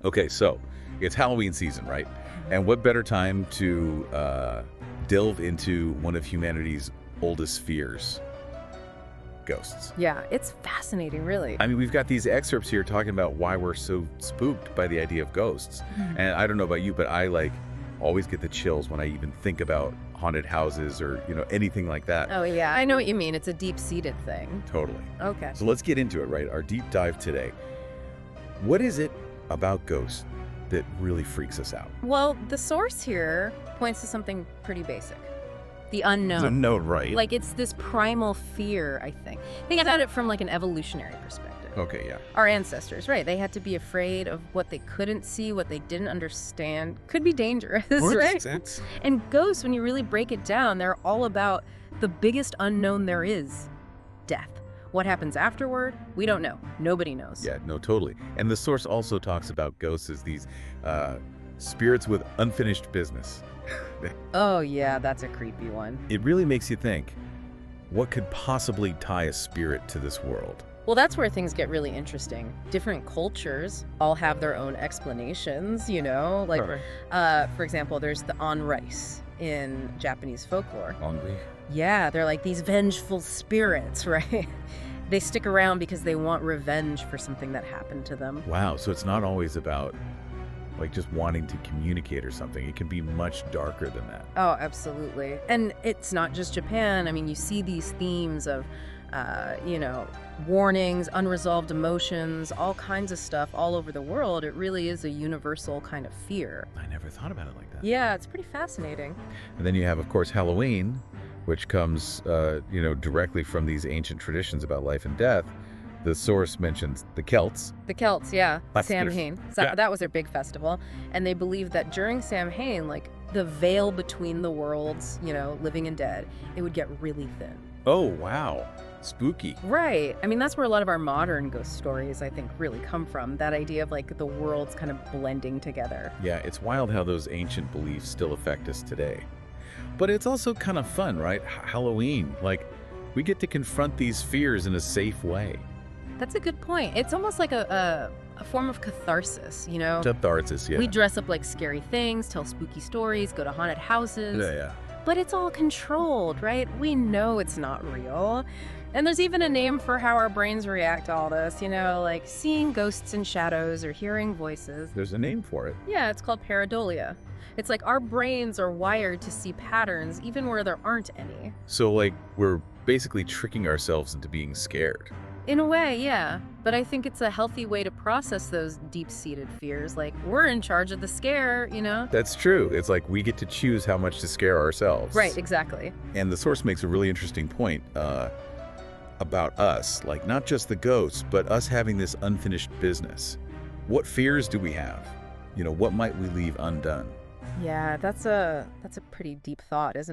Okay, so it's Halloween season, right? And what better time to delve into one of humanity's oldest fears? Ghosts. Yeah, it's fascinating, really. I mean, we've got these excerpts here talking about why we're so spooked by the idea of ghosts. And I don't know about you, but I always get the chills when I even think about haunted houses or, anything like that. Oh, yeah, I know what you mean. It's a deep-seated thing. Totally. Okay. So let's get into it, right? Our deep dive today. What is it about ghosts that really freaks us out? Well, the source here points to something pretty basic. The unknown. It's a note, right? Like, it's this primal fear, I think. Think about it from, an evolutionary perspective. Okay, yeah. Our ancestors, right? They had to be afraid of what they couldn't see, what they didn't understand. Could be dangerous, right? Sense. And ghosts, when you really break it down, they're all about the biggest unknown there is, death. What happens afterward? We don't know. Nobody knows. Yeah, no, totally. And the source also talks about ghosts as these spirits with unfinished business. Oh, yeah, that's a creepy one. It really makes you think, what could possibly tie a spirit to this world? Well, that's where things get really interesting. Different cultures all have their own explanations, for example, there's the on-rice in Japanese folklore. Hungry? Yeah, they're like these vengeful spirits, right? They stick around because they want revenge for something that happened to them. Wow, so it's not always about just wanting to communicate or something. It can be much darker than that. Oh, absolutely. And it's not just Japan. I mean, you see these themes of, warnings, unresolved emotions, all kinds of stuff all over the world. It really is a universal kind of fear. I never thought about it like that. Yeah, it's pretty fascinating. And then you have, of course, Halloween, which comes, directly from these ancient traditions about life and death. The source mentions the Celts. The Celts, yeah. That's Samhain. yeah. That was their big festival. And they believed that during Samhain, the veil between the worlds, living and dead, it would get really thin. Oh, wow. Spooky. Right. I mean, that's where a lot of our modern ghost stories, I think, really come from. That idea of the worlds kind of blending together. Yeah, it's wild how those ancient beliefs still affect us today. But it's also kind of fun, right? Halloween. We get to confront these fears in a safe way. That's a good point. It's almost like a form of catharsis, Catharsis, yeah. We dress up like scary things, tell spooky stories, go to haunted houses. Yeah. But it's all controlled, right? We know it's not real. And there's even a name for how our brains react to all this, like seeing ghosts and shadows or hearing voices. There's a name for it. Yeah, it's called pareidolia. It's like our brains are wired to see patterns even where there aren't any. So, we're basically tricking ourselves into being scared. In a way, yeah. But I think it's a healthy way to process those deep-seated fears. We're in charge of the scare, That's true. It's we get to choose how much to scare ourselves. Right, exactly. And the source makes a really interesting point about us, not just the ghosts, but us having this unfinished business. What fears do we have? What might we leave undone? Yeah, that's a pretty deep thought, isn't it?